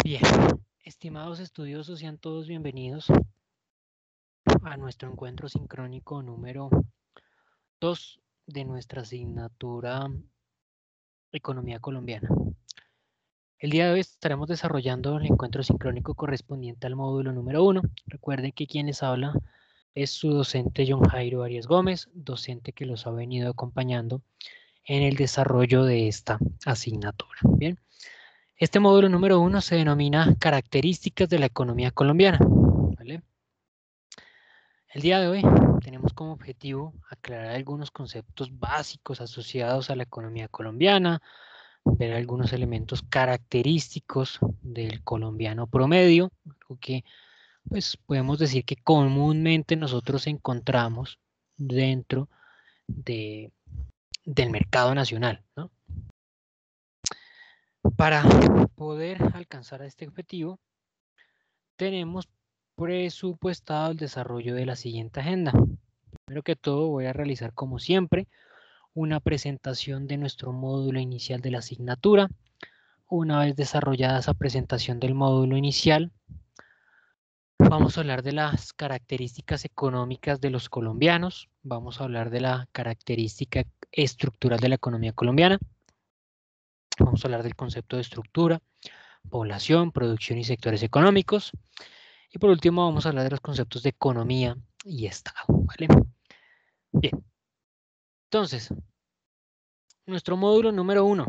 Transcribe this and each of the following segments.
Bien, estimados estudiosos, sean todos bienvenidos a nuestro encuentro sincrónico número 2 de nuestra asignatura Economía Colombiana. El día de hoy estaremos desarrollando el encuentro sincrónico correspondiente al módulo número 1. Recuerden que quien les habla es su docente John Jairo Arias Gómez, docente que los ha venido acompañando en el desarrollo de esta asignatura. Bien, este módulo número 1 se denomina Características de la Economía Colombiana. ¿Vale? El día de hoy tenemos como objetivo aclarar algunos conceptos básicos asociados a la economía colombiana, ver algunos elementos característicos del colombiano promedio, algo que pues podemos decir que comúnmente nosotros encontramos dentro de, del mercado nacional, ¿no? Para poder alcanzar este objetivo, tenemos presupuestado el desarrollo de la siguiente agenda. Primero que todo, voy a realizar como siempre una presentación de nuestro módulo inicial de la asignatura. Una vez desarrollada esa presentación del módulo inicial, vamos a hablar de las características económicas de los colombianos, vamos a hablar de la característica estructural de la economía colombiana, vamos a hablar del concepto de estructura, población, producción y sectores económicos, y por último vamos a hablar de los conceptos de economía y Estado, ¿vale? Bien, entonces, nuestro módulo número 1.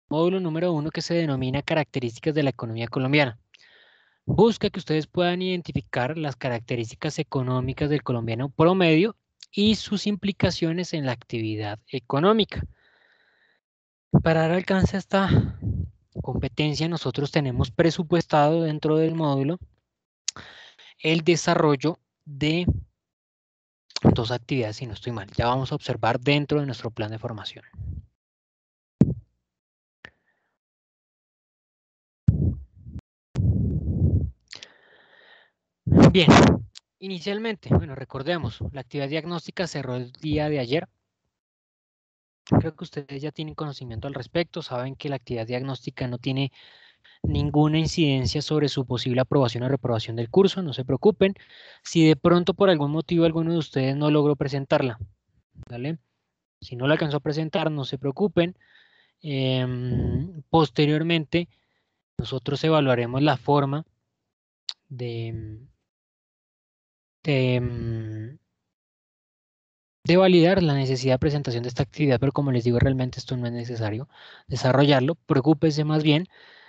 Módulo número 1 que se denomina características de la economía colombiana. Busca que ustedes puedan identificar las características económicas del colombiano promedio y sus implicaciones en la actividad económica. Para dar alcance a esta competencia, nosotros tenemos presupuestado dentro del módulo el desarrollo de dos actividades, si no estoy mal. Ya vamos a observar dentro de nuestro plan de formación. Bien, inicialmente, bueno, recordemos, la actividad diagnóstica cerró el día de ayer. Creo que ustedes ya tienen conocimiento al respecto, saben que la actividad diagnóstica no tiene ninguna incidencia sobre su posible aprobación o reprobación del curso, no se preocupen. Si de pronto por algún motivo alguno de ustedes no logró presentarla, ¿vale? Si no la alcanzó a presentar, no se preocupen. Posteriormente, nosotros evaluaremos la forma de, de, de validar la necesidad de presentación de esta actividad, pero como les digo, realmente esto no es necesario desarrollarlo. Preocúpese más bien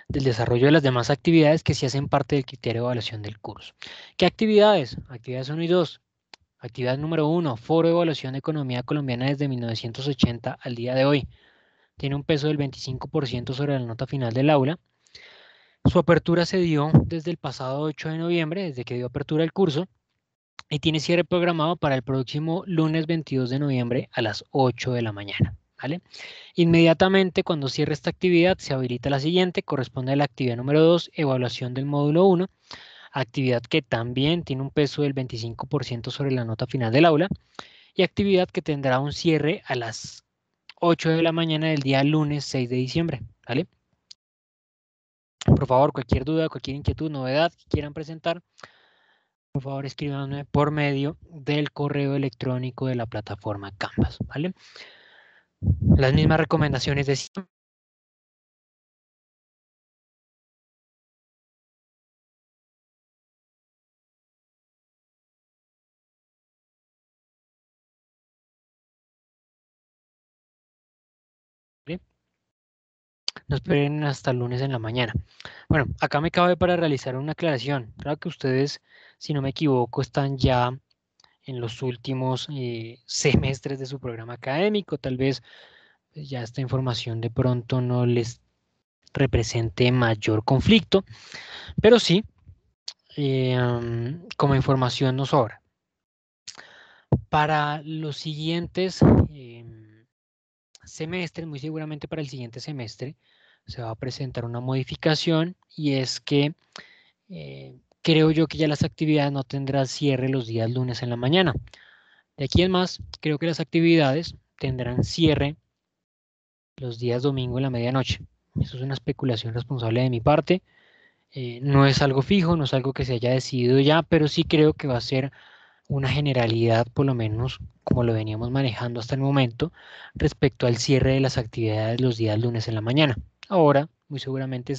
del desarrollo de las demás actividades que sí hacen parte del criterio de evaluación del curso. ¿Qué actividades? Actividades 1 y 2. Actividad número 1, Foro de Evaluación de Economía Colombiana desde 1980 al día de hoy. Tiene un peso del 25% sobre la nota final del aula. Su apertura se dio desde el pasado 8 de noviembre, desde que dio apertura el curso, y tiene cierre programado para el próximo lunes 22 de noviembre a las 8 de la mañana. ¿Vale? Inmediatamente cuando cierre esta actividad se habilita la siguiente, corresponde a la actividad número 2, evaluación del módulo 1, actividad que también tiene un peso del 25% sobre la nota final del aula y actividad que tendrá un cierre a las 8 de la mañana del día lunes 6 de diciembre. ¿Vale? Por favor, cualquier duda, cualquier inquietud, novedad que quieran presentar, por favor escríbanme por medio del correo electrónico de la plataforma Canvas, ¿vale? Las mismas recomendaciones de siempre. No esperen hasta el lunes en la mañana. Bueno, acá me cabe para realizar una aclaración. Claro que ustedes, si no me equivoco, están ya en los últimos semestres de su programa académico. Tal vez pues, ya esta información de pronto no les represente mayor conflicto, pero sí, como información nos sobra. Para los siguientes semestres, muy seguramente para el siguiente semestre, se va a presentar una modificación y es que creo yo que ya las actividades no tendrán cierre los días lunes en la mañana. De aquí en más, creo que las actividades tendrán cierre los días domingo en la medianoche. Eso es una especulación responsable de mi parte. No es algo fijo, no es algo que se haya decidido ya, pero sí creo que va a ser una generalidad, por lo menos como lo veníamos manejando hasta el momento, respecto al cierre de las actividades los días lunes en la mañana. Ahora, muy seguramente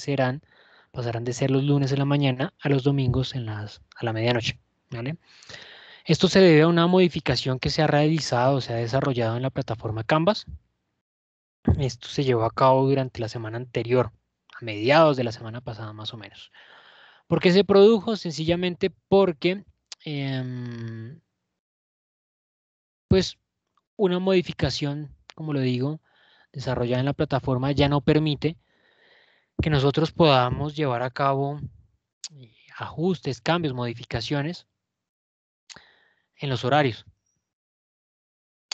pasarán de ser los lunes en la mañana a los domingos a la medianoche, ¿vale? Esto se debe a una modificación que se ha realizado, se ha desarrollado en la plataforma Canvas. Esto se llevó a cabo durante la semana anterior, a mediados de la semana pasada más o menos. ¿Por qué se produjo? Sencillamente porque pues una modificación, como lo digo, desarrollada en la plataforma ya no permite que nosotros podamos llevar a cabo ajustes, cambios, modificaciones en los horarios.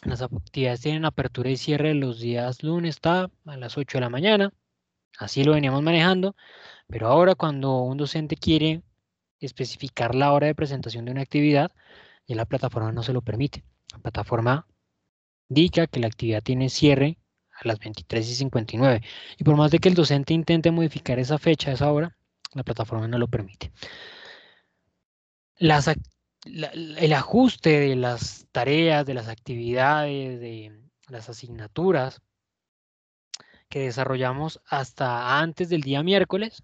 Las actividades tienen apertura y cierre los días lunes a las 8 de la mañana. Así lo veníamos manejando, pero ahora cuando un docente quiere especificar la hora de presentación de una actividad, ya la plataforma no se lo permite. La plataforma indica que la actividad tiene cierre a las 23:59 y por más de que el docente intente modificar esa fecha, esa hora, la plataforma no lo permite. El ajuste de las tareas, de las actividades, de las asignaturas que desarrollamos hasta antes del día miércoles,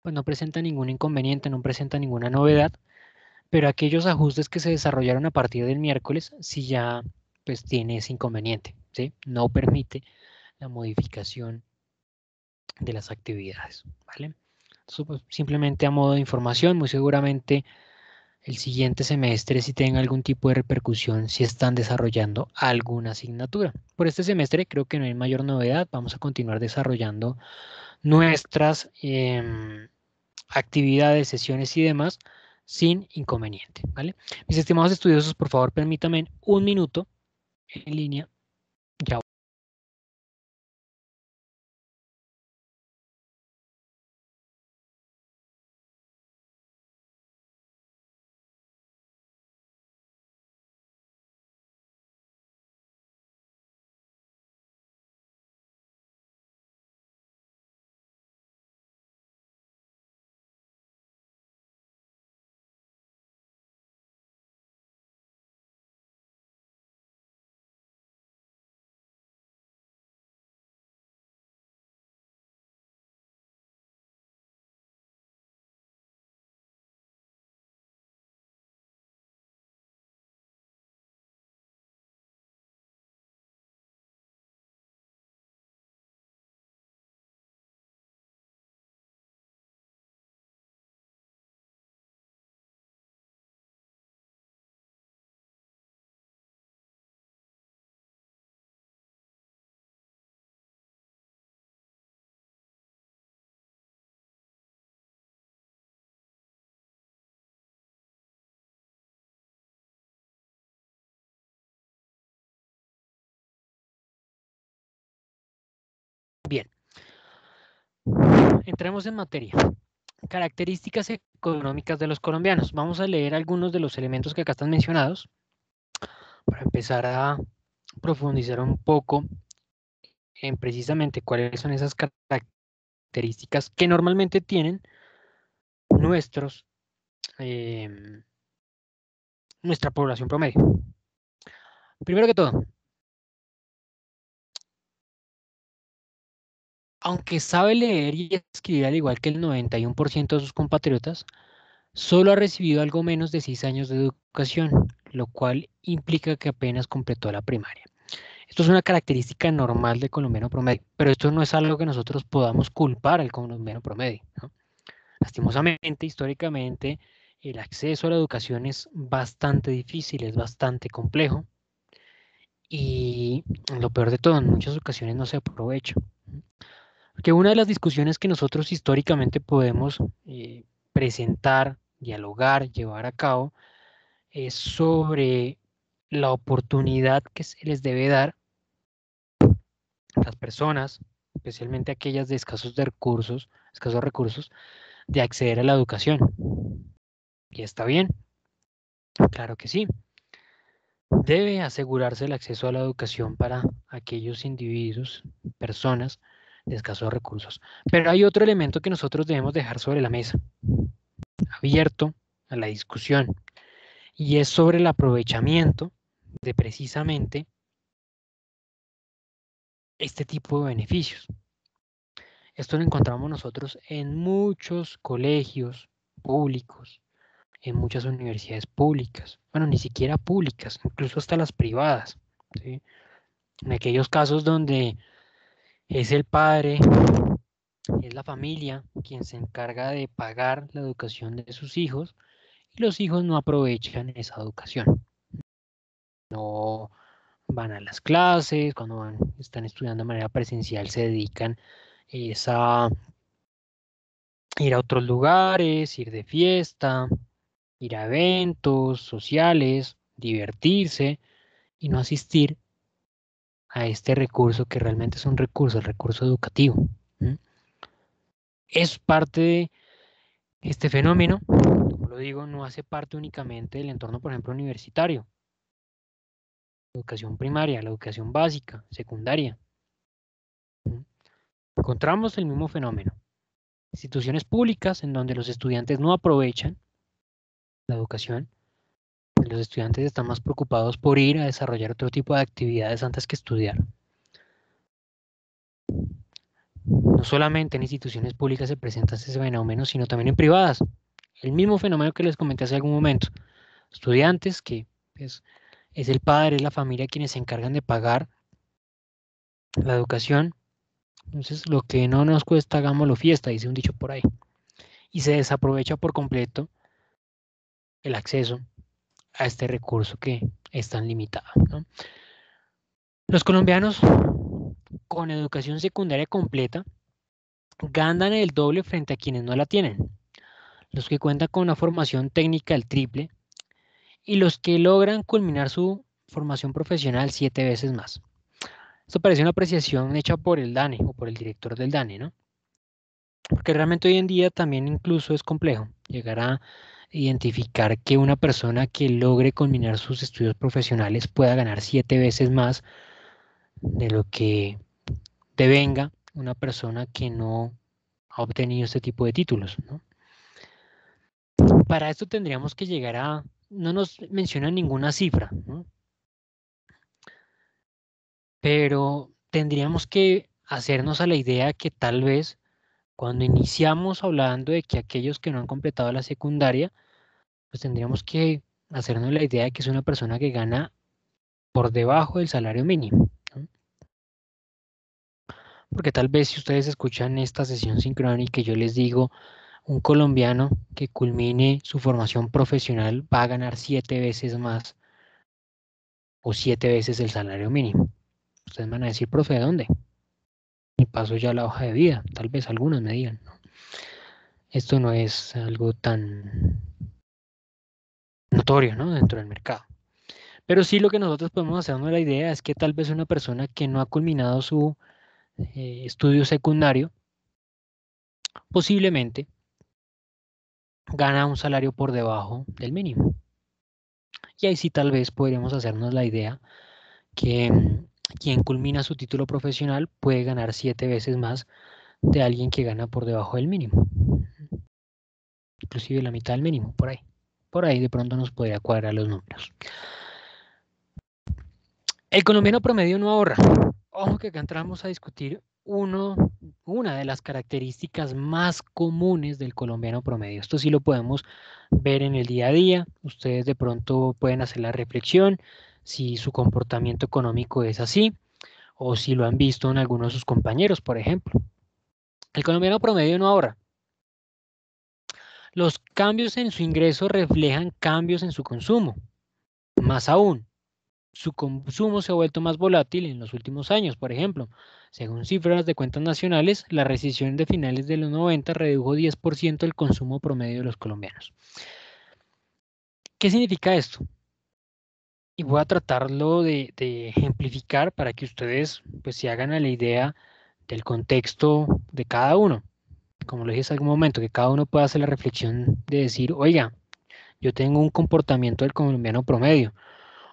pues no presenta ningún inconveniente, no presenta ninguna novedad, pero aquellos ajustes que se desarrollaron a partir del miércoles sí ya pues tiene ese inconveniente, ¿sí? No permite la modificación de las actividades, ¿vale? Eso, pues, simplemente a modo de información, muy seguramente el siguiente semestre si tenga algún tipo de repercusión si están desarrollando alguna asignatura. Por este semestre creo que no hay mayor novedad, vamos a continuar desarrollando nuestras actividades, sesiones y demás sin inconveniente, ¿vale? Mis estimados estudiosos, por favor permítanme un minuto en línea. Ya. Bien, entremos en materia. Características económicas de los colombianos. Vamos a leer algunos de los elementos que acá están mencionados para empezar a profundizar un poco en precisamente cuáles son esas características que normalmente tienen nuestros, eh, nuestra población promedio. Primero que todo, aunque sabe leer y escribir al igual que el 91% de sus compatriotas, solo ha recibido algo menos de 6 años de educación, lo cual implica que apenas completó la primaria. Esto es una característica normal del colombiano promedio, pero esto no es algo que nosotros podamos culpar al colombiano promedio, ¿no? Lastimosamente, históricamente, el acceso a la educación es bastante difícil, es bastante complejo y lo peor de todo, en muchas ocasiones no se aprovecha. Porque una de las discusiones que nosotros históricamente podemos presentar, dialogar, llevar a cabo, es sobre la oportunidad que se les debe dar a las personas, especialmente aquellas de escasos recursos, de acceder a la educación. Y está bien, claro que sí. Debe asegurarse el acceso a la educación para aquellos individuos, personas de escasos recursos. Pero hay otro elemento que nosotros debemos dejar sobre la mesa, abierto a la discusión, y es sobre el aprovechamiento de precisamente este tipo de beneficios. Esto lo encontramos nosotros en muchos colegios públicos, en muchas universidades públicas, bueno, ni siquiera públicas, incluso hasta las privadas, ¿sí? En aquellos casos donde es el padre, es la familia quien se encarga de pagar la educación de sus hijos y los hijos no aprovechan esa educación. No van a las clases, cuando están estudiando de manera presencial se dedican a ir a otros lugares, ir de fiesta, ir a eventos sociales, divertirse y no asistir a este recurso que realmente es un recurso, el recurso educativo. ¿Mm? Es parte de este fenómeno, como lo digo, no hace parte únicamente del entorno, por ejemplo, universitario. La educación primaria, la educación básica, secundaria. ¿Mm? Encontramos el mismo fenómeno. Instituciones públicas en donde los estudiantes no aprovechan la educación. Los estudiantes están más preocupados por ir a desarrollar otro tipo de actividades antes que estudiar. No solamente en instituciones públicas se presenta ese fenómeno, sino también en privadas. El mismo fenómeno que les comenté hace algún momento. Estudiantes que pues, es el padre, es la familia quienes se encargan de pagar la educación. Entonces, lo que no nos cuesta, hagámoslo fiesta, dice un dicho por ahí. Y se desaprovecha por completo el acceso a este recurso que es tan limitado, ¿no? Los colombianos con educación secundaria completa ganan el doble frente a quienes no la tienen. Los que cuentan con una formación técnica el triple y los que logran culminar su formación profesional 7 veces más. Esto parece una apreciación hecha por el DANE o por el director del DANE, ¿no? Porque realmente hoy en día también incluso es complejo llegar a identificar que una persona que logre culminar sus estudios profesionales pueda ganar 7 veces más de lo que devenga una persona que no ha obtenido este tipo de títulos, ¿no? Para esto tendríamos que llegar a, no nos mencionan ninguna cifra, ¿no? Pero tendríamos que hacernos a la idea que tal vez cuando iniciamos hablando de que aquellos que no han completado la secundaria, pues tendríamos que hacernos la idea de que es una persona que gana por debajo del salario mínimo, ¿no? Porque tal vez si ustedes escuchan esta sesión sincrónica y yo les digo, un colombiano que culmine su formación profesional va a ganar 7 veces más o 7 veces el salario mínimo. Ustedes van a decir, profe, ¿de dónde? Y paso ya la hoja de vida, tal vez algunos me digan, ¿no? Esto no es algo tan notorio, ¿no? Dentro del mercado. Pero sí lo que nosotros podemos hacernos la idea es que tal vez una persona que no ha culminado su estudio secundario, posiblemente gana un salario por debajo del mínimo. Y ahí sí tal vez podríamos hacernos la idea que quien culmina su título profesional puede ganar 7 veces más de alguien que gana por debajo del mínimo. Inclusive la mitad del mínimo, por ahí. Por ahí de pronto nos podría cuadrar los números. El colombiano promedio no ahorra. Ojo que acá entramos a discutir una de las características más comunes del colombiano promedio. Esto sí lo podemos ver en el día a día. Ustedes de pronto pueden hacer la reflexión si su comportamiento económico es así o si lo han visto en algunos de sus compañeros, por ejemplo. El colombiano promedio no ahorra. Los cambios en su ingreso reflejan cambios en su consumo. Más aún, su consumo se ha vuelto más volátil en los últimos años. Por ejemplo, según cifras de cuentas nacionales, la recesión de finales de los 90 redujo 10% el consumo promedio de los colombianos. ¿Qué significa esto? Y voy a tratarlo de ejemplificar para que ustedes pues se hagan a la idea del contexto de cada uno. Como lo dije hace algún momento, que cada uno pueda hacer la reflexión de decir, oiga, yo tengo un comportamiento del colombiano promedio,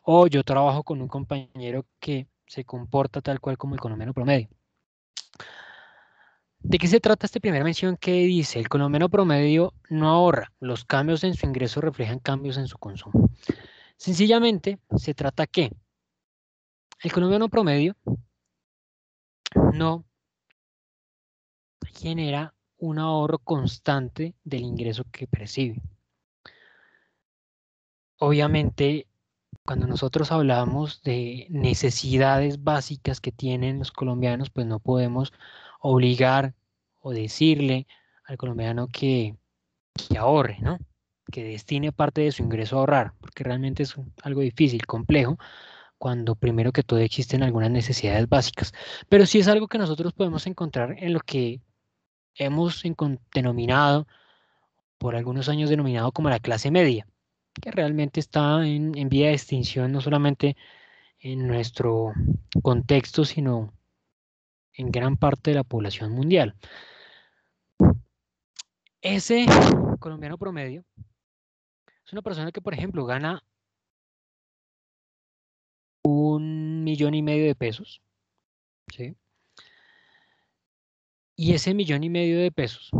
o yo trabajo con un compañero que se comporta tal cual como el colombiano promedio. ¿De qué se trata esta primera mención que dice? El colombiano promedio no ahorra. Los cambios en su ingreso reflejan cambios en su consumo. Sencillamente, se trata que el colombiano promedio no genera un ahorro constante del ingreso que percibe. Obviamente, cuando nosotros hablamos de necesidades básicas que tienen los colombianos, pues no podemos obligar o decirle al colombiano que ahorre, ¿no? Que destine parte de su ingreso a ahorrar, porque realmente es algo difícil, complejo, cuando primero que todo existen algunas necesidades básicas. Pero sí es algo que nosotros podemos encontrar en lo que hemos denominado, por algunos años denominado como la clase media, que realmente está en vía de extinción no solamente en nuestro contexto, sino en gran parte de la población mundial. Ese colombiano promedio es una persona que, por ejemplo, gana 1,5 millones de pesos, ¿sí? Y ese 1,5 millones de pesos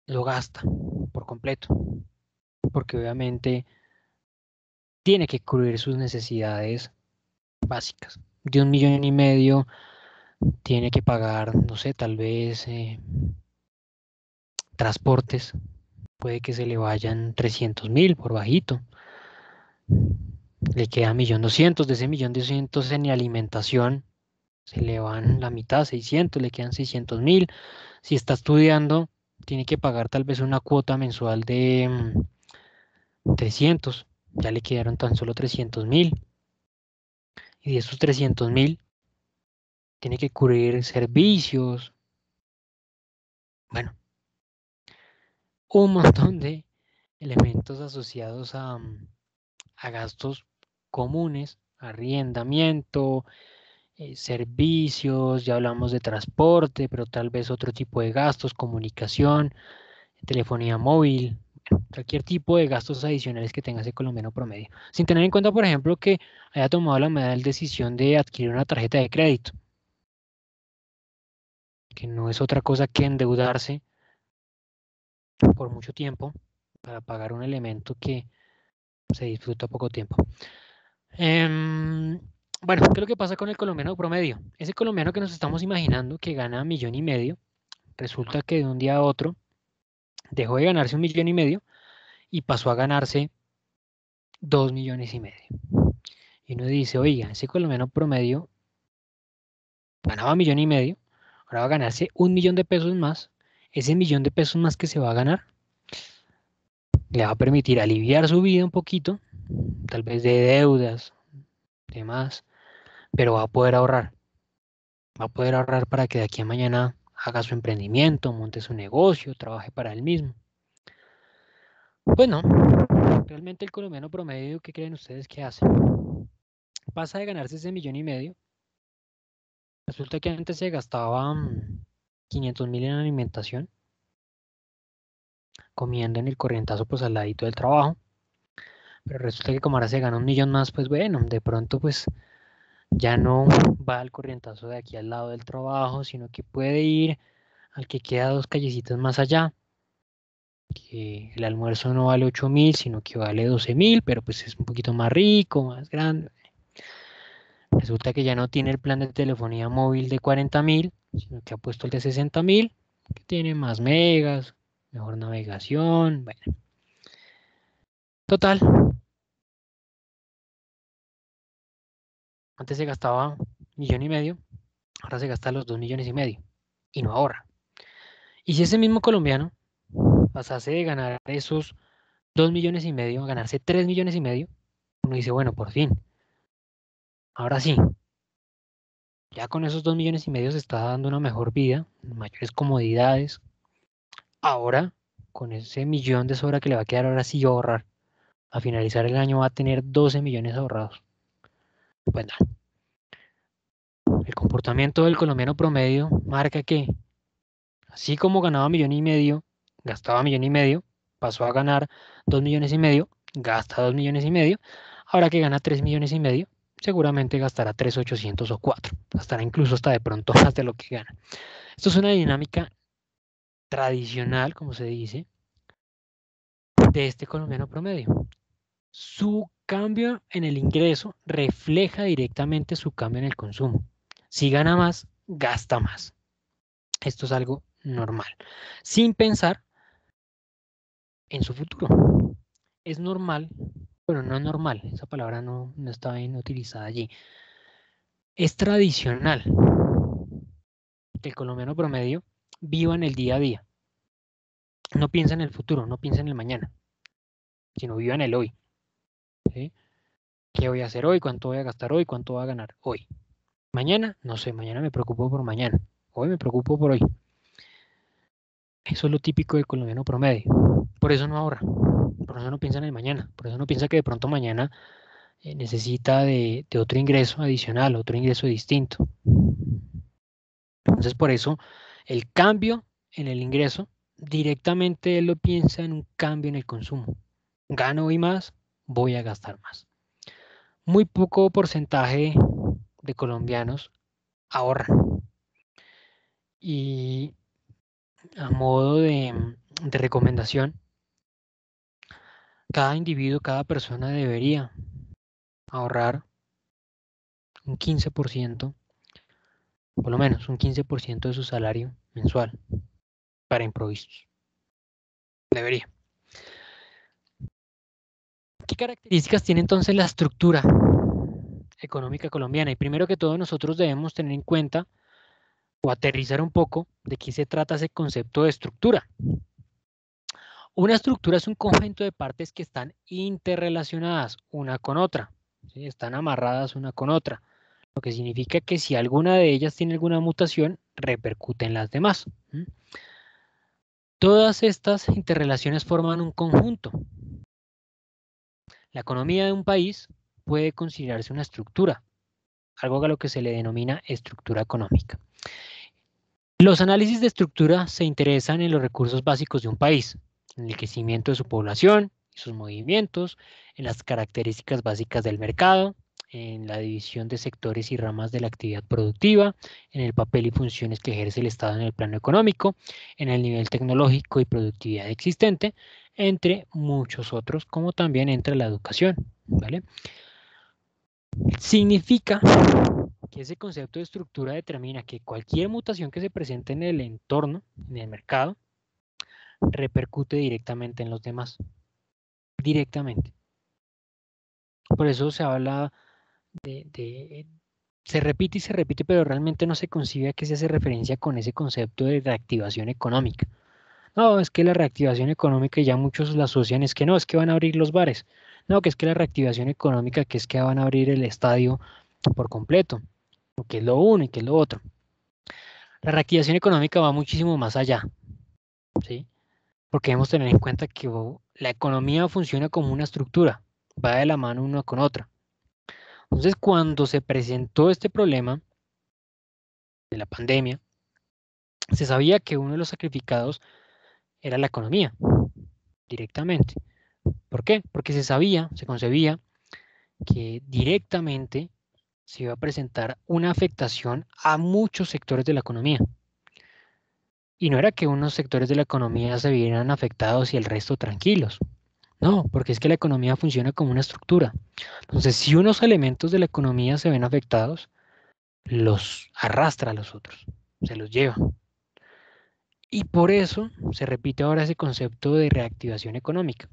lo gasta por completo, porque obviamente tiene que cubrir sus necesidades básicas. De 1,5 millones tiene que pagar, no sé, tal vez transportes, puede que se le vayan 300.000 por bajito. Le queda 1.200.000, de ese 1.200.000 en alimentación se le van la mitad, 600, le quedan 600.000. Si está estudiando, tiene que pagar tal vez una cuota mensual de 300, ya le quedaron tan solo 300.000. Y de esos 300.000, tiene que cubrir servicios, bueno, un montón de elementos asociados a gastos comunes, arrendamiento, servicios, ya hablamos de transporte, pero tal vez otro tipo de gastos, comunicación, telefonía móvil, cualquier tipo de gastos adicionales que tenga ese colombiano promedio. Sin tener en cuenta, por ejemplo, que haya tomado la mala decisión de adquirir una tarjeta de crédito, que no es otra cosa que endeudarse por mucho tiempo para pagar un elemento que se disfruta poco tiempo. Bueno, ¿qué es lo que pasa con el colombiano promedio? Ese colombiano que nos estamos imaginando que gana 1,5 millones, resulta que de un día a otro dejó de ganarse 1,5 millones y pasó a ganarse 2,5 millones. Y uno dice, oiga, ese colombiano promedio ganaba 1,5 millones, ahora va a ganarse 1 millón de pesos más. Ese 1 millón de pesos más que se va a ganar le va a permitir aliviar su vida un poquito, tal vez de deudas, demás, pero va a poder ahorrar. Va a poder ahorrar para que de aquí a mañana haga su emprendimiento, monte su negocio, trabaje para él mismo. Pues no, realmente el colombiano promedio, ¿qué creen ustedes que hace? Pasa de ganarse ese 1,5 millones. Resulta que antes se gastaba 500.000 en alimentación, comiendo en el corrientazo pues al ladito del trabajo. Pero resulta que como ahora se gana 1 millón más, pues bueno, de pronto pues ya no va al corrientazo de aquí al lado del trabajo, sino que puede ir al que queda 2 callecitas más allá, que el almuerzo no vale 8.000, sino que vale 12.000, pero pues es un poquito más rico, más grande. Resulta que ya no tiene el plan de telefonía móvil de 40.000, sino que ha puesto el de 60.000, que tiene más megas, mejor navegación, bueno. Total, antes se gastaba 1,5 millones, ahora se gasta los 2,5 millones y no ahorra. Y si ese mismo colombiano pasase de ganar esos 2,5 millones a ganarse 3,5 millones, uno dice, bueno, por fin, ahora sí, ya con esos 2,5 millones se está dando una mejor vida, mayores comodidades. Ahora, con ese millón de sobra que le va a quedar, ahora sí ahorrar. A finalizar el año va a tener 12 millones ahorrados. Pues nada, el comportamiento del colombiano promedio marca que, así como ganaba 1,5 millones, gastaba 1,5 millones, pasó a ganar 2,5 millones, gasta 2,5 millones, ahora que gana 3,5 millones, seguramente gastará 3.800 o 4, gastará incluso hasta de pronto más de lo que gana. Esto es una dinámica tradicional, como se dice, de este colombiano promedio. Su cambio en el ingreso refleja directamente su cambio en el consumo. Si gana más, gasta más. Esto es algo normal, sin pensar en su futuro. Es normal, bueno, no es normal, esa palabra no está bien utilizada allí. Es tradicional que el colombiano promedio viva en el día a día. No piensa en el futuro, no piensa en el mañana, sino viva en el hoy. ¿Sí? ¿Qué voy a hacer hoy? ¿Cuánto voy a gastar hoy? ¿Cuánto voy a ganar hoy? Mañana, no sé, mañana me preocupo por mañana. Hoy me preocupo por hoy. Eso es lo típico del colombiano promedio. Por eso no ahorra, por eso no piensa en el mañana, por eso no piensa que de pronto mañana necesita de otro ingreso adicional, otro ingreso distinto. Entonces, por eso el cambio en el ingreso, directamente él lo piensa en un cambio en el consumo. Gano hoy más, voy a gastar más. Muy poco porcentaje de colombianos ahorran. Y a modo de recomendación, cada individuo, cada persona debería ahorrar un 15%, por lo menos un 15% de su salario mensual para improvisos. Debería. ¿Qué características tiene entonces la estructura económica colombiana? Y primero que todo, nosotros debemos tener en cuenta o aterrizar un poco de qué se trata ese concepto de estructura. Una estructura es un conjunto de partes que están interrelacionadas una con otra, ¿sí? Están amarradas una con otra, lo que significa que si alguna de ellas tiene alguna mutación, repercute en las demás. Todas estas interrelaciones forman un conjunto. La economía de un país puede considerarse una estructura, algo a lo que se le denomina estructura económica. Los análisis de estructura se interesan en los recursos básicos de un país, en el crecimiento de su población y sus movimientos, en las características básicas del mercado, en la división de sectores y ramas de la actividad productiva, en el papel y funciones que ejerce el Estado en el plano económico, en el nivel tecnológico y productividad existente, entre muchos otros, como también entre la educación, ¿vale? Significa que ese concepto de estructura determina que cualquier mutación que se presente en el entorno, en el mercado, repercute directamente en los demás. Directamente. Por eso se habla se repite y se repite, pero realmente no se concibe a qué se hace referencia con ese concepto de reactivación económica. No, es que la reactivación económica, ya muchos la asocian, es que no, es que van a abrir los bares. No, que es que la reactivación económica, que es que van a abrir el estadio por completo, que es lo uno y que es lo otro. La reactivación económica va muchísimo más allá, ¿sí? Porque debemos tener en cuenta que la economía funciona como una estructura, va de la mano una con otra. Entonces, cuando se presentó este problema de la pandemia, se sabía que uno de los sacrificados era la economía, directamente. ¿Por qué? Porque se sabía, se concebía que directamente se iba a presentar una afectación a muchos sectores de la economía. Y no era que unos sectores de la economía se vieran afectados y el resto tranquilos. No, porque es que la economía funciona como una estructura. Entonces, si unos elementos de la economía se ven afectados, los arrastra a los otros, se los lleva. Y por eso se repite ahora ese concepto de reactivación económica.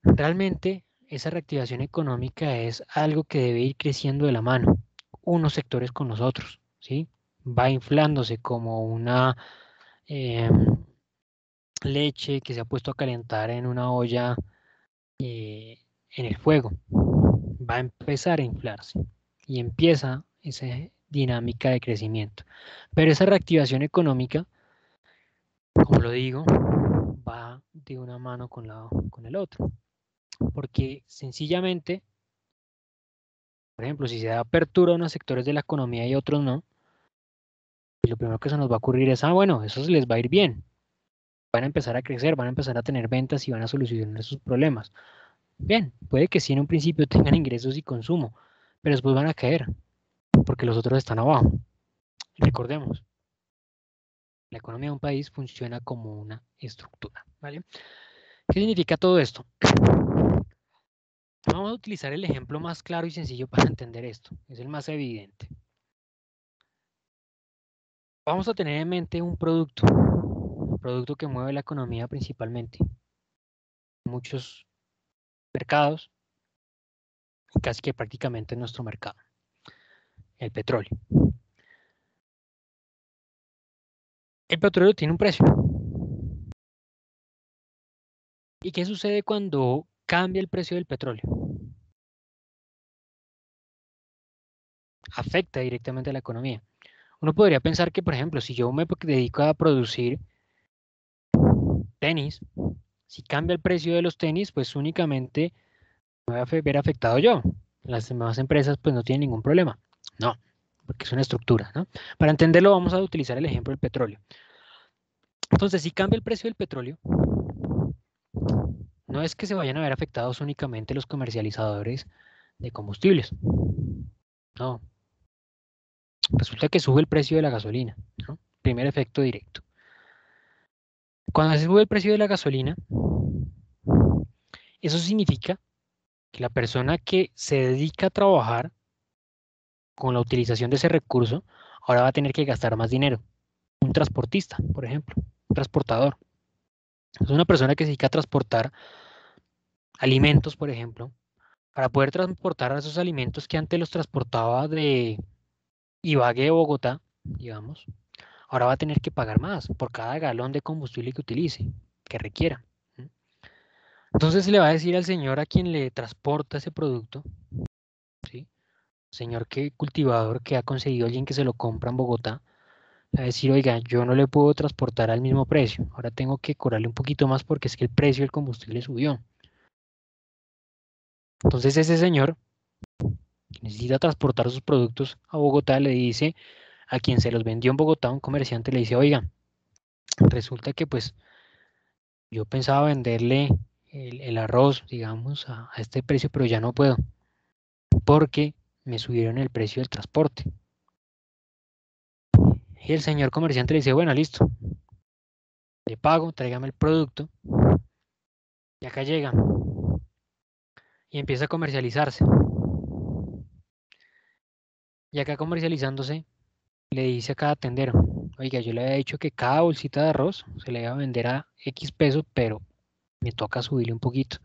Realmente, esa reactivación económica es algo que debe ir creciendo de la mano, unos sectores con los otros, ¿sí? Va inflándose como una leche que se ha puesto a calentar en una olla en el fuego. Va a empezar a inflarse y empieza esa dinámica de crecimiento. Pero esa reactivación económica, como lo digo, va de una mano con el otro. Porque sencillamente, por ejemplo, si se da apertura a unos sectores de la economía y otros no, lo primero que se nos va a ocurrir es, bueno, eso les va a ir bien. Van a empezar a crecer, van a empezar a tener ventas y van a solucionar sus problemas. Bien, puede que sí en un principio tengan ingresos y consumo, pero después van a caer porque los otros están abajo. Recordemos, la economía de un país funciona como una estructura, ¿vale? ¿Qué significa todo esto? Vamos a utilizar el ejemplo más claro y sencillo para entender esto. Es el más evidente. Vamos a tener en mente un producto que mueve la economía principalmente. Muchos mercados, casi que prácticamente en nuestro mercado, el petróleo. El petróleo tiene un precio. ¿Y qué sucede cuando cambia el precio del petróleo? Afecta directamente a la economía. Uno podría pensar que, por ejemplo, si yo me dedico a producir tenis, si cambia el precio de los tenis, pues únicamente me voy a ver afectado yo. Las demás empresas pues no tienen ningún problema. No, porque es una estructura, ¿no? Para entenderlo vamos a utilizar el ejemplo del petróleo. Entonces, si cambia el precio del petróleo, no es que se vayan a ver afectados únicamente los comercializadores de combustibles. No. Resulta que sube el precio de la gasolina, ¿no? Primer efecto directo. Cuando se sube el precio de la gasolina, eso significa que la persona que se dedica a trabajar con la utilización de ese recurso, ahora va a tener que gastar más dinero. Un transportista, por ejemplo, un transportador. Es una persona que se dedica a transportar alimentos, por ejemplo, para poder transportar esos alimentos que antes los transportaba de Ibagué o Bogotá, digamos, ahora va a tener que pagar más por cada galón de combustible que utilice, que requiera. Entonces le va a decir al señor a quien le transporta ese producto, ¿sí? Señor que cultivador que ha conseguido alguien que se lo compra en Bogotá, le va a decir, oiga, yo no le puedo transportar al mismo precio, ahora tengo que cobrarle un poquito más porque es que el precio del combustible subió. Entonces ese señor que necesita transportar sus productos a Bogotá le dice a quien se los vendió en Bogotá, un comerciante le dice, oiga, resulta que pues yo pensaba venderle el arroz, digamos, a este precio, pero ya no puedo porque me subieron el precio del transporte. Y el señor comerciante le dice, bueno, listo, le pago, tráigame el producto. Y acá llega y empieza a comercializarse. Y acá comercializándose, le dice a cada tendero, oiga, yo le había dicho que cada bolsita de arroz se le iba a vender a X pesos, pero me toca subirle un poquito,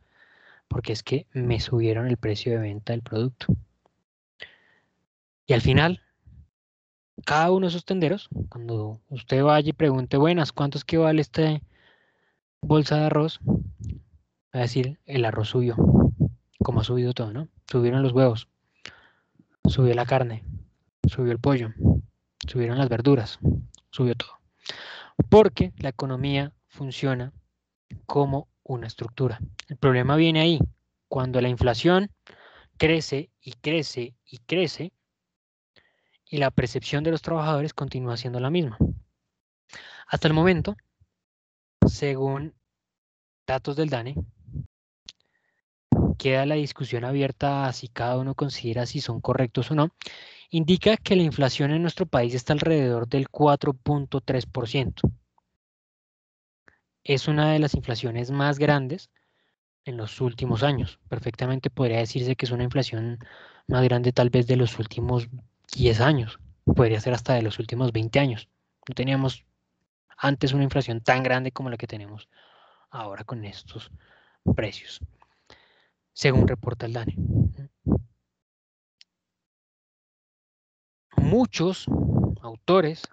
porque es que me subieron el precio de venta del producto. Y al final, cada uno de esos tenderos, cuando usted vaya y pregunte, buenas, ¿cuánto es que vale esta bolsa de arroz? Va a decir, el arroz subió, como ha subido todo, ¿no? Subieron los huevos, subió la carne, subió el pollo, subieron las verduras, subió todo. Porque la economía funciona como una estructura. El problema viene ahí, cuando la inflación crece y crece y crece y la percepción de los trabajadores continúa siendo la misma. Hasta el momento, según datos del DANE, queda la discusión abierta a si cada uno considera si son correctos o no, indica que la inflación en nuestro país está alrededor del 4.3%. Es una de las inflaciones más grandes en los últimos años. Perfectamente podría decirse que es una inflación más grande tal vez de los últimos 10 años. Podría ser hasta de los últimos 20 años. No teníamos antes una inflación tan grande como la que tenemos ahora con estos precios, según reporta el DANE. Muchos autores,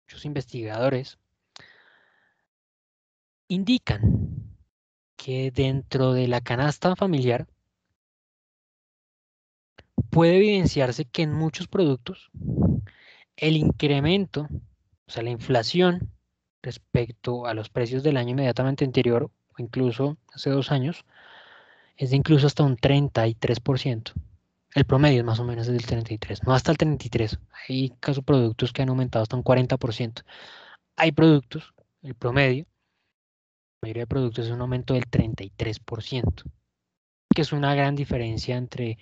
muchos investigadores indican que dentro de la canasta familiar puede evidenciarse que en muchos productos el incremento, o sea, la inflación respecto a los precios del año inmediatamente anterior o incluso hace 2 años, es de incluso hasta un 33%. El promedio es más o menos del 33%, no hasta el 33%. Hay casos productos que han aumentado hasta un 40%. Hay productos, el promedio, la mayoría de productos es un aumento del 33%, que es una gran diferencia entre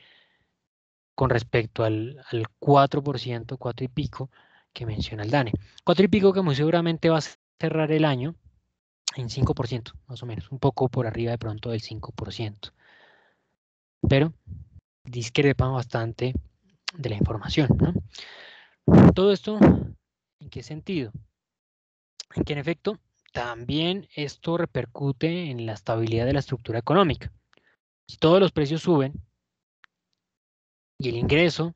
con respecto al 4%, 4 y pico que menciona el DANE. 4 y pico que muy seguramente va a cerrar el año en 5%, más o menos, un poco por arriba de pronto del 5%. Pero discrepan bastante de la información, ¿no? Todo esto, ¿en qué sentido? En que en efecto, también esto repercute en la estabilidad de la estructura económica. Si todos los precios suben y el ingreso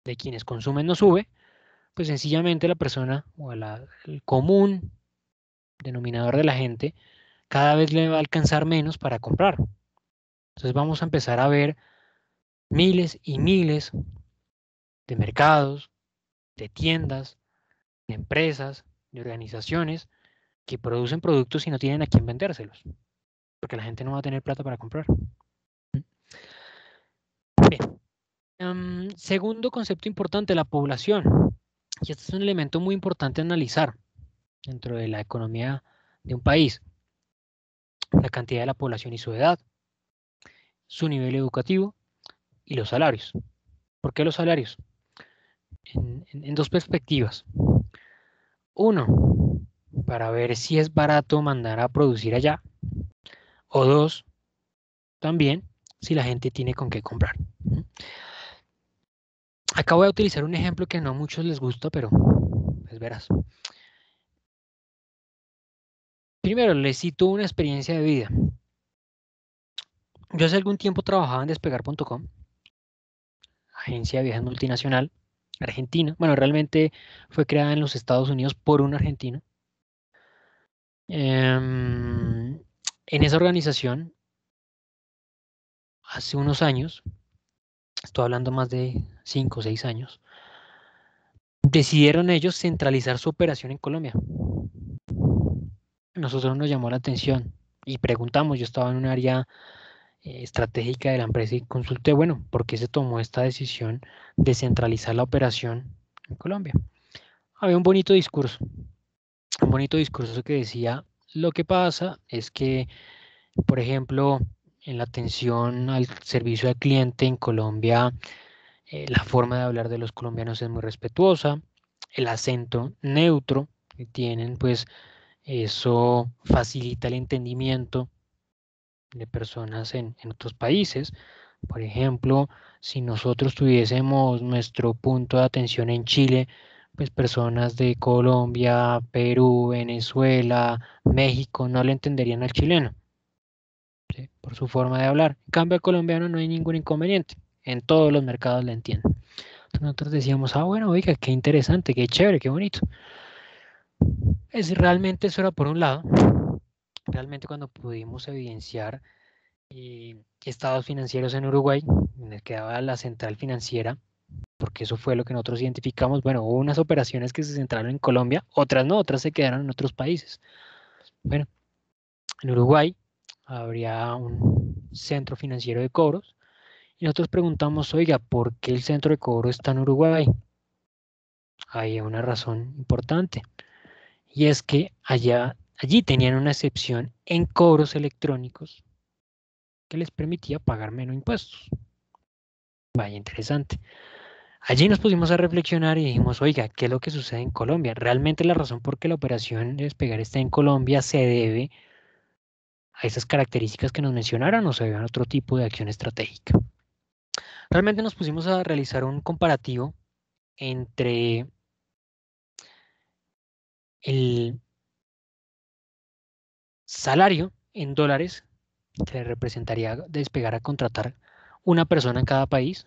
de quienes consumen no sube, pues sencillamente la persona o el común denominador de la gente cada vez le va a alcanzar menos para comprar. Entonces vamos a empezar a ver miles y miles de mercados, de tiendas, de empresas, de organizaciones que producen productos y no tienen a quién vendérselos, porque la gente no va a tener plata para comprar. Bien. Segundo concepto importante, la población. Y este es un elemento muy importante a analizar dentro de la economía de un país. La cantidad de la población y su edad, su nivel educativo y los salarios. ¿Por qué los salarios? En dos perspectivas. Uno, para ver si es barato mandar a producir allá. O dos, también si la gente tiene con qué comprar. Acá voy a utilizar un ejemplo que no a muchos les gusta, pero pues verás. Primero, les cito una experiencia de vida. Yo hace algún tiempo trabajaba en Despegar.com, agencia de viajes multinacional, argentina. Bueno, realmente fue creada en los Estados Unidos por un argentino. En esa organización, hace unos años, estoy hablando más de 5 o 6 años, decidieron ellos centralizar su operación en Colombia. Nosotros nos llamó la atención y preguntamos, yo estaba en un área estratégica de la empresa y consulté, bueno, ¿por qué se tomó esta decisión de centralizar la operación en Colombia? Había un bonito discurso que decía, lo que pasa es que, por ejemplo, en la atención al servicio al cliente en Colombia, la forma de hablar de los colombianos es muy respetuosa, el acento neutro que tienen, pues eso facilita el entendimiento de personas en otros países. Por ejemplo, si nosotros tuviésemos nuestro punto de atención en Chile, pues personas de Colombia, Perú, Venezuela, México no le entenderían al chileno, ¿sí? Por su forma de hablar. En cambio, al colombiano no hay ningún inconveniente. En todos los mercados le entienden. Entonces nosotros decíamos, ah, bueno, oiga, qué interesante, qué chévere, qué bonito. Realmente eso era por un lado. Realmente cuando pudimos evidenciar estados financieros en Uruguay, en el que daba la central financiera, porque eso fue lo que nosotros identificamos. Bueno, hubo unas operaciones que se centraron en Colombia, otras no, otras se quedaron en otros países. Bueno, en Uruguay habría un centro financiero de cobros y nosotros preguntamos, oiga, ¿por qué el centro de cobro está en Uruguay? Hay una razón importante y es que allí tenían una excepción en cobros electrónicos que les permitía pagar menos impuestos. Vaya, interesante. Allí nos pusimos a reflexionar y dijimos, oiga, ¿qué es lo que sucede en Colombia? Realmente la razón por qué la operación de Despegar está en Colombia se debe a esas características que nos mencionaron o se debe a otro tipo de acción estratégica. Realmente nos pusimos a realizar un comparativo entre el salario en dólares que le representaría Despegar a contratar una persona en cada país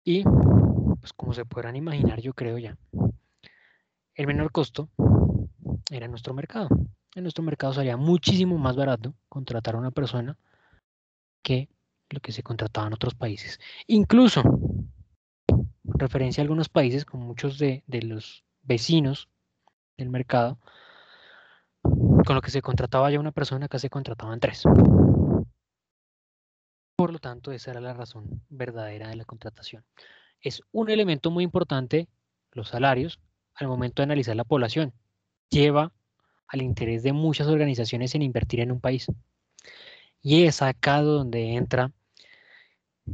y, pues como se podrán imaginar, yo creo ya, el menor costo era nuestro mercado. En nuestro mercado salía muchísimo más barato contratar a una persona que lo que se contrataba en otros países. Incluso, en referencia a algunos países, con muchos de los vecinos del mercado, con lo que se contrataba ya una persona, acá se contrataban tres. Por lo tanto, esa era la razón verdadera de la contratación. Es un elemento muy importante, los salarios, al momento de analizar la población. Lleva al interés de muchas organizaciones en invertir en un país. Y es acá donde entra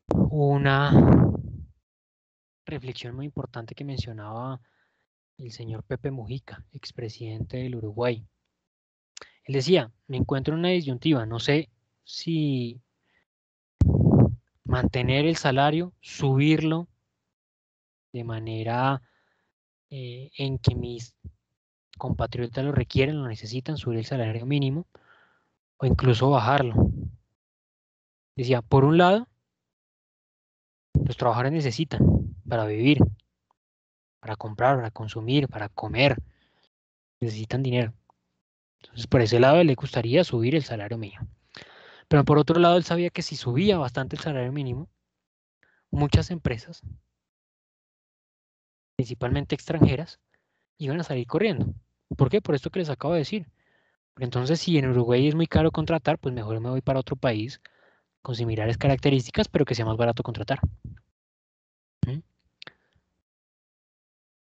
una reflexión muy importante que mencionaba el señor Pepe Mujica, expresidente del Uruguay. Él decía, me encuentro en una disyuntiva, no sé si mantener el salario, subirlo de manera en que mis compatriotas lo requieren, lo necesitan, subir el salario mínimo, o incluso bajarlo. Decía, por un lado, los trabajadores necesitan para vivir, para comprar, para consumir, para comer, necesitan dinero. Entonces, por ese lado, le gustaría subir el salario mínimo. Pero por otro lado, él sabía que si subía bastante el salario mínimo, muchas empresas, principalmente extranjeras, iban a salir corriendo. ¿Por qué? Por esto que les acabo de decir. Porque entonces, si en Uruguay es muy caro contratar, pues mejor me voy para otro país con similares características, pero que sea más barato contratar. ¿Mm?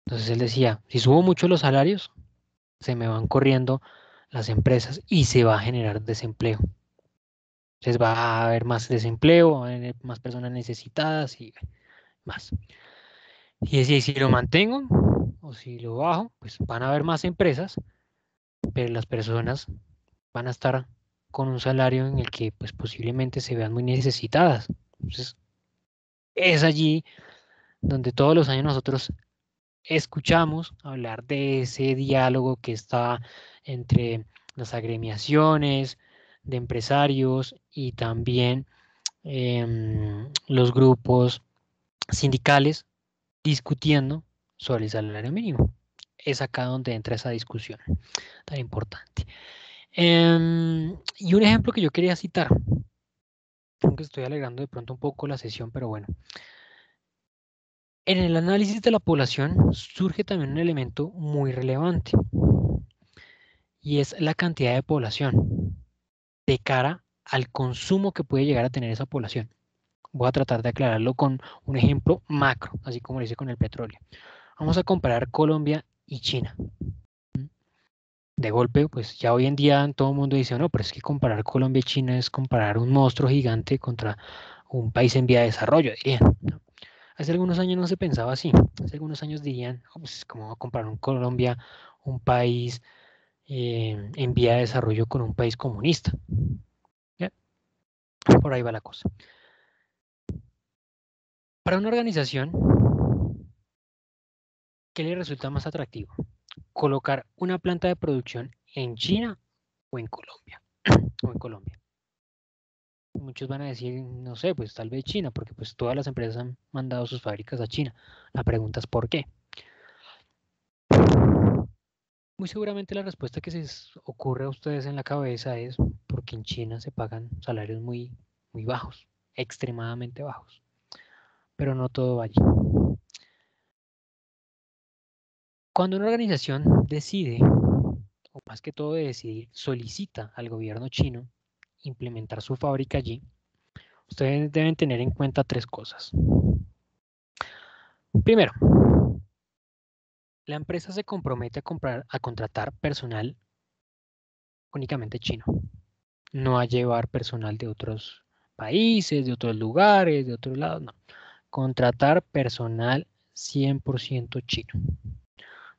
Entonces él decía, si subo mucho los salarios, se me van corriendo las empresas y se va a generar desempleo. Entonces va a haber más desempleo, va a haber más personas necesitadas y más. Y si lo mantengo o si lo bajo, pues van a haber más empresas, pero las personas van a estar con un salario en el que pues posiblemente se vean muy necesitadas. Entonces es allí donde todos los años nosotros escuchamos hablar de ese diálogo que está entre las agremiaciones de empresarios y también los grupos sindicales discutiendo sobre el salario mínimo. Es acá donde entra esa discusión tan importante. Y un ejemplo que yo quería citar, aunque estoy alegrando de pronto un poco la sesión, pero bueno. En el análisis de la población surge también un elemento muy relevante y es la cantidad de población de cara al consumo que puede llegar a tener esa población. Voy a tratar de aclararlo con un ejemplo macro, así como lo hice con el petróleo. Vamos a comparar Colombia y China. De golpe, pues ya hoy en día todo el mundo dice, no, pero es que comparar Colombia y China es comparar un monstruo gigante contra un país en vía de desarrollo, dirían, ¿no? Hace algunos años no se pensaba así. Hace algunos años dirían, oh, pues, ¿cómo va a comparar un Colombia, un país en vía de desarrollo con un país comunista? ¿Ya? Por ahí va la cosa. Para una organización, ¿qué le resulta más atractivo? ¿Colocar una planta de producción en China o en Colombia? O en Colombia. Muchos van a decir, no sé, pues tal vez China, porque pues todas las empresas han mandado sus fábricas a China. La pregunta es ¿por qué? Muy seguramente la respuesta que se les ocurre a ustedes en la cabeza es porque en China se pagan salarios muy bajos, extremadamente bajos. Pero no todo va allí. Cuando una organización decide, o más que todo de decidir, solicita al gobierno chino implementar su fábrica allí, ustedes deben tener en cuenta tres cosas. Primero, la empresa se compromete a contratar personal únicamente chino, no a llevar personal de otros países, de otros lugares, de otros lados, no. Contratar personal 100% chino,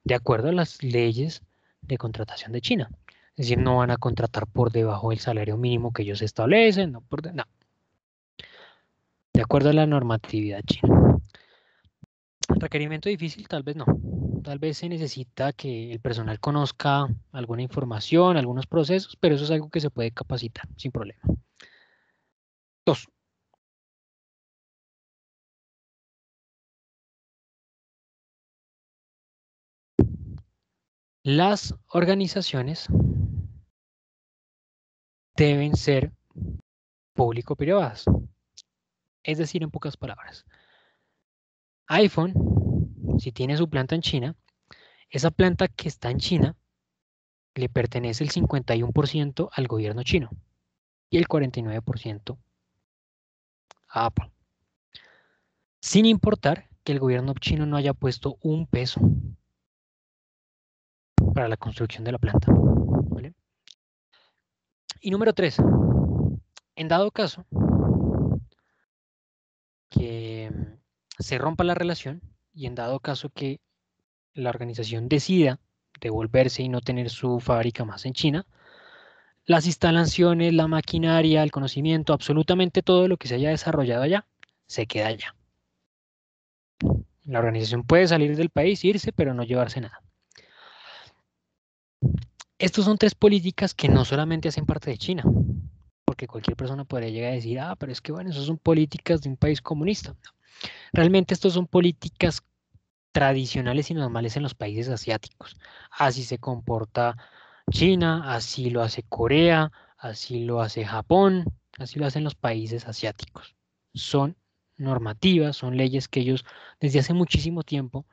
de acuerdo a las leyes de contratación de China. Es decir, no van a contratar por debajo del salario mínimo que ellos establecen, no, de acuerdo a la normatividad china. Requerimiento difícil, tal vez no. Tal vez se necesita que el personal conozca alguna información, algunos procesos, pero eso es algo que se puede capacitar sin problema. Dos, las organizaciones deben ser público-privadas. Es decir, en pocas palabras, iPhone, si tiene su planta en China, esa planta que está en China le pertenece el 51% al gobierno chino y el 49% a Apple. Sin importar que el gobierno chino no haya puesto un peso para la construcción de la planta. ¿Vale? Y número tres, en dado caso que se rompa la relación y en dado caso que la organización decida devolverse y no tener su fábrica más en China, las instalaciones, la maquinaria, el conocimiento, absolutamente todo lo que se haya desarrollado allá, se queda allá. La organización puede salir del país, irse, pero no llevarse nada. Estos son tres políticas que no solamente hacen parte de China, porque cualquier persona podría llegar a decir, ah, pero es que bueno, eso son políticas de un país comunista. No. Realmente estos son políticas tradicionales y normales en los países asiáticos. Así se comporta China, así lo hace Corea, así lo hace Japón, así lo hacen los países asiáticos. Son normativas, son leyes que ellos desde hace muchísimo tiempo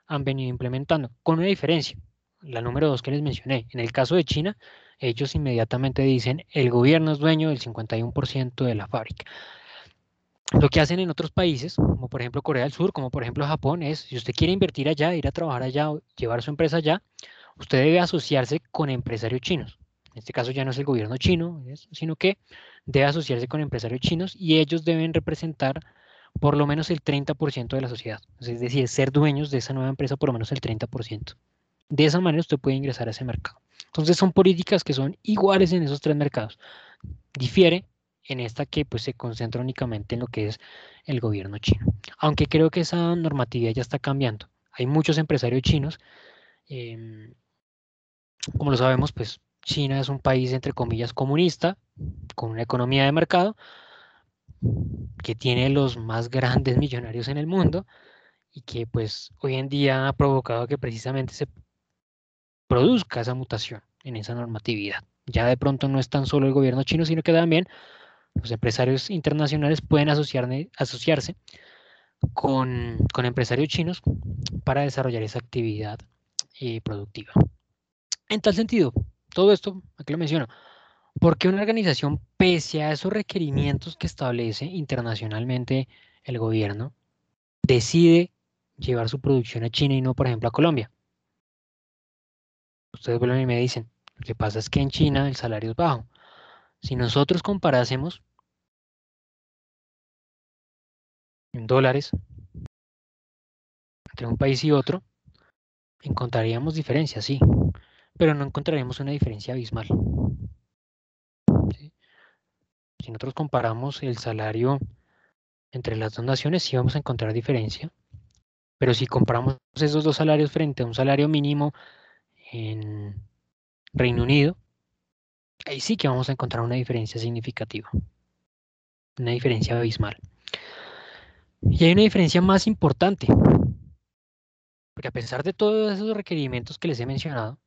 han venido implementando, con una diferencia. La número 2 que les mencioné. En el caso de China, ellos inmediatamente dicen el gobierno es dueño del 51% de la fábrica. Lo que hacen en otros países, como por ejemplo Corea del Sur, como por ejemplo Japón, es si usted quiere invertir allá, ir a trabajar allá o llevar su empresa allá, usted debe asociarse con empresarios chinos. En este caso ya no es el gobierno chino, sino que debe asociarse con empresarios chinos y ellos deben representar por lo menos el 30% de la sociedad. Es decir, ser dueños de esa nueva empresa por lo menos el 30%. De esa manera usted puede ingresar a ese mercado. Entonces son políticas que son iguales en esos tres mercados. Difiere en esta que pues se concentra únicamente en lo que es el gobierno chino. Aunque creo que esa normatividad ya está cambiando. Hay muchos empresarios chinos, eh, como lo sabemos, pues China es un país entre comillas comunista, con una economía de mercado, que tiene los más grandes millonarios en el mundo y que pues hoy en día ha provocado que precisamente se produzca esa mutación en esa normatividad. Ya de pronto no es tan solo el gobierno chino, sino que también los empresarios internacionales pueden asociarse con empresarios chinos para desarrollar esa actividad productiva. En tal sentido, todo esto, aquí lo menciono, porque una organización, pese a esos requerimientos que establece internacionalmente el gobierno, decide llevar su producción a China y no, por ejemplo, a Colombia? Ustedes vuelven y me dicen, lo que pasa es que en China el salario es bajo. Si nosotros comparásemos en dólares entre un país y otro, encontraríamos diferencias, sí, pero no encontraríamos una diferencia abismal. ¿Sí? Si nosotros comparamos el salario entre las dos naciones, sí vamos a encontrar diferencia, pero si comparamos esos dos salarios frente a un salario mínimo en Reino Unido, ahí sí que vamos a encontrar una diferencia significativa, una diferencia abismal. Y hay una diferencia más importante, porque a pesar de todos esos requerimientos que les he mencionado,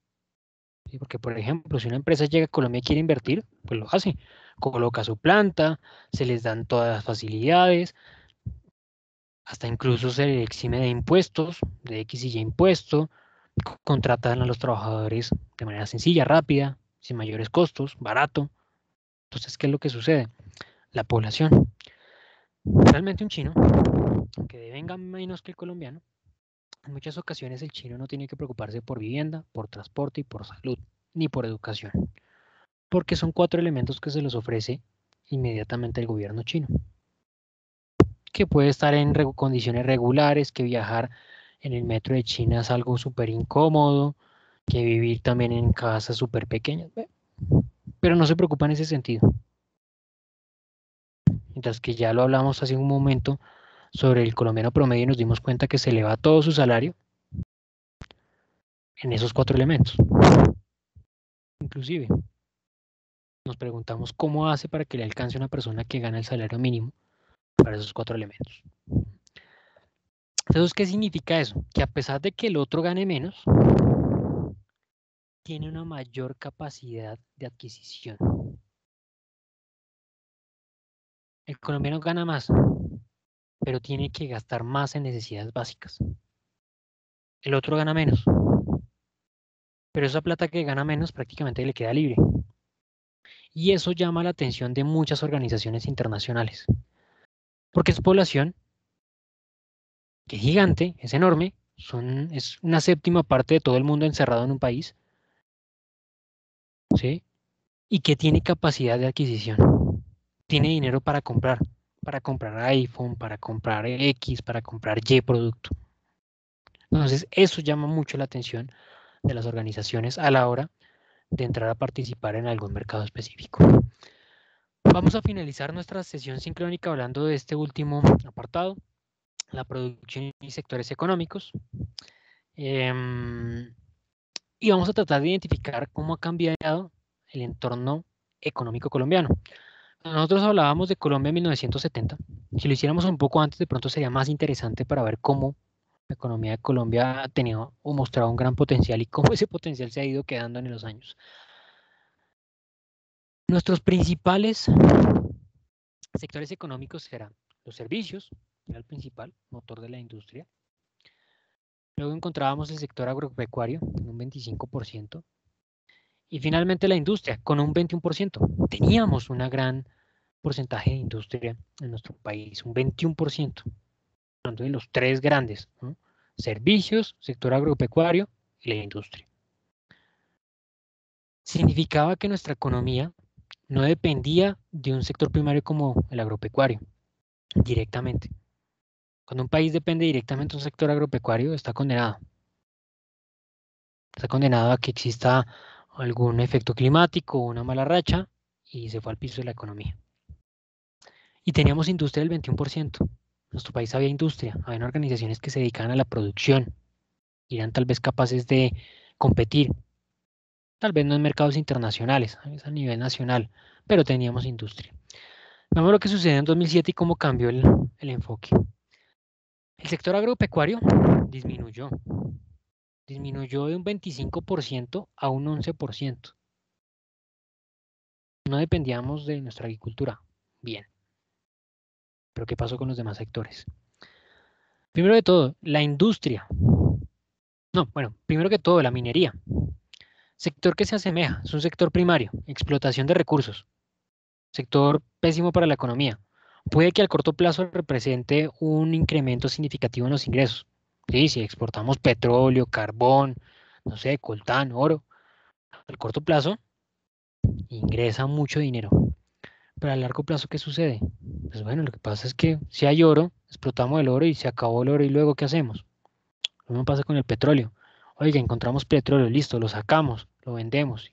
¿sí? Porque por ejemplo, si una empresa llega a Colombia y quiere invertir, pues lo hace, coloca su planta, se les dan todas las facilidades, hasta incluso se le exime de impuestos, de X y Y impuesto, contratan a los trabajadores de manera sencilla, rápida, sin mayores costos, barato. Entonces, ¿qué es lo que sucede? La población. Realmente un chino, aunque venga menos que el colombiano, en muchas ocasiones el chino no tiene que preocuparse por vivienda, por transporte y por salud, ni por educación, porque son 4 elementos que se los ofrece inmediatamente el gobierno chino, que puede estar en condiciones regulares, que viajar en el metro de China es algo súper incómodo, que vivir también en casas súper pequeñas, pero no se preocupa en ese sentido. Mientras que ya lo hablamos hace un momento sobre el colombiano promedio y nos dimos cuenta que se le va todo su salario en esos 4 elementos. Inclusive, nos preguntamos cómo hace para que le alcance a una persona que gana el salario mínimo para esos 4 elementos. Entonces, ¿qué significa eso? Que a pesar de que el otro gane menos, tiene una mayor capacidad de adquisición. El colombiano gana más, pero tiene que gastar más en necesidades básicas. El otro gana menos, pero esa plata que gana menos prácticamente le queda libre. Y eso llama la atención de muchas organizaciones internacionales, porque es población que es gigante, es enorme, es una séptima parte de todo el mundo encerrado en un país, ¿sí? Y que tiene capacidad de adquisición, tiene dinero para comprar, para comprar iPhone, para comprar X, para comprar Y producto. Entonces, eso llama mucho la atención de las organizaciones a la hora de entrar a participar en algún mercado específico. Vamos a finalizar nuestra sesión sincrónica hablando de este último apartado, la producción y sectores económicos. Y vamos a tratar de identificar cómo ha cambiado el entorno económico colombiano. Nosotros hablábamos de Colombia en 1970. Si lo hiciéramos un poco antes, de pronto sería más interesante para ver cómo la economía de Colombia ha tenido o mostrado un gran potencial y cómo ese potencial se ha ido quedando en los años. Nuestros principales sectores económicos serán los servicios, que era el principal motor de la industria. Luego encontrábamos el sector agropecuario, con un 25%. Y finalmente la industria, con un 21%. Teníamos un gran porcentaje de industria en nuestro país, un 21%. Hablando de los tres grandes, ¿no? Servicios, sector agropecuario y la industria. Significaba que nuestra economía no dependía de un sector primario como el agropecuario, directamente. Cuando un país depende directamente de un sector agropecuario, está condenado. Está condenado a que exista algún efecto climático, una mala racha, y se fue al piso de la economía. Y teníamos industria del 21%. En nuestro país había industria, había organizaciones que se dedicaban a la producción, y eran tal vez capaces de competir, tal vez no en mercados internacionales, a nivel nacional, pero teníamos industria. Vemos lo que sucedió en 2007 y cómo cambió el enfoque. El sector agropecuario disminuyó de un 25% a un 11%. No dependíamos de nuestra agricultura. Bien. Pero ¿qué pasó con los demás sectores? Primero de todo, la industria. No, bueno, primero que todo, la minería. Sector que se asemeja, es un sector primario, explotación de recursos. Sector pésimo para la economía. Puede que al corto plazo represente un incremento significativo en los ingresos. Sí, si exportamos petróleo, carbón, no sé, coltán, oro, al corto plazo ingresa mucho dinero. Pero a largo plazo, ¿qué sucede? Pues bueno, lo que pasa es que si hay oro, explotamos el oro y se acabó el oro y luego ¿qué hacemos? Lo mismo pasa con el petróleo. Oiga, encontramos petróleo, listo, lo sacamos, lo vendemos.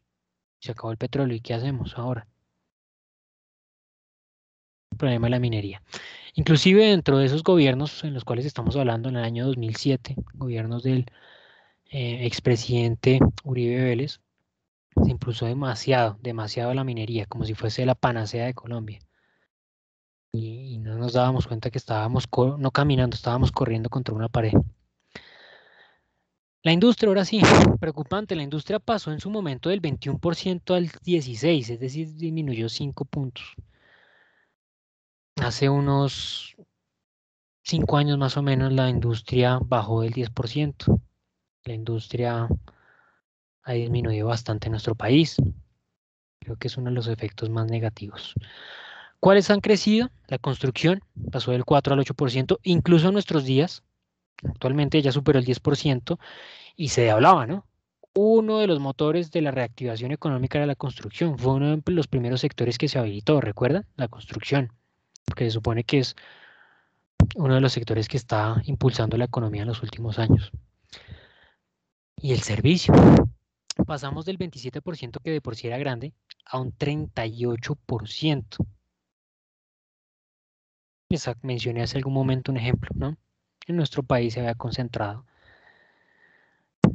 Se acabó el petróleo y ¿qué hacemos ahora? El problema de la minería. Inclusive dentro de esos gobiernos en los cuales estamos hablando en el año 2007, gobiernos del expresidente Uribe Vélez, se impulsó demasiado la minería, como si fuese la panacea de Colombia. Y no nos dábamos cuenta que estábamos no caminando, estábamos corriendo contra una pared. La industria, ahora sí, preocupante, la industria pasó en su momento del 21% al 16%, es decir, disminuyó 5 puntos. Hace unos 5 años más o menos la industria bajó del 10%. La industria ha disminuido bastante en nuestro país. Creo que es uno de los efectos más negativos. ¿Cuáles han crecido? La construcción pasó del 4 al 8%, incluso en nuestros días. Actualmente ya superó el 10% y se hablaba, ¿no? Uno de los motores de la reactivación económica era la construcción. Fue uno de los primeros sectores que se habilitó, ¿recuerdan? La construcción, porque se supone que es uno de los sectores que está impulsando la economía en los últimos años. Y el servicio. Pasamos del 27% que de por sí era grande a un 38%. Mencioné hace algún momento un ejemplo, ¿no? En nuestro país se había concentrado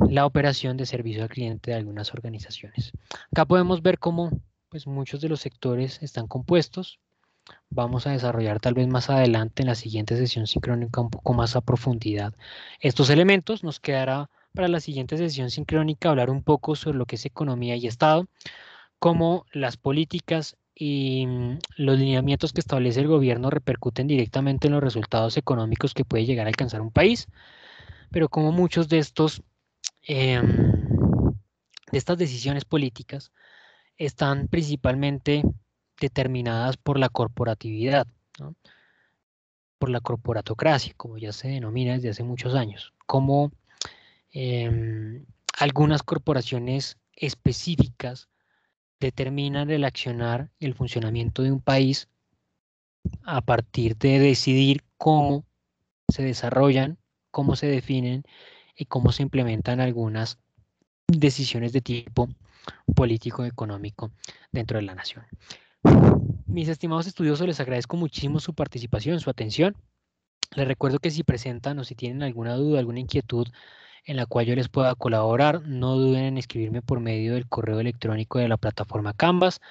la operación de servicio al cliente de algunas organizaciones. Acá podemos ver cómo pues, muchos de los sectores están compuestos. Vamos a desarrollar tal vez más adelante en la siguiente sesión sincrónica un poco más a profundidad estos elementos. Nos quedará para la siguiente sesión sincrónica hablar un poco sobre lo que es economía y Estado, cómo las políticas y los lineamientos que establece el gobierno repercuten directamente en los resultados económicos que puede llegar a alcanzar un país, pero como muchos de estas decisiones políticas están principalmente determinadas por la corporatividad, ¿no? Por la corporatocracia, como ya se denomina desde hace muchos años, como algunas corporaciones específicas determinan el accionar y el funcionamiento de un país a partir de decidir cómo se desarrollan, cómo se definen y cómo se implementan algunas decisiones de tipo político-económico dentro de la nación. Mis estimados estudiosos, les agradezco muchísimo su participación, su atención. Les recuerdo que si presentan o si tienen alguna duda, alguna inquietud en la cual yo les pueda colaborar, no duden en escribirme por medio del correo electrónico de la plataforma Canvas.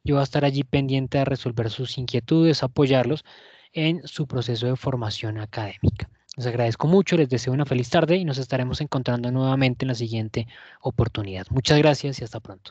Yo voy a estar allí pendiente de resolver sus inquietudes, apoyarlos en su proceso de formación académica. Les agradezco mucho, les deseo una feliz tarde y nos estaremos encontrando nuevamente en la siguiente oportunidad. Muchas gracias y hasta pronto.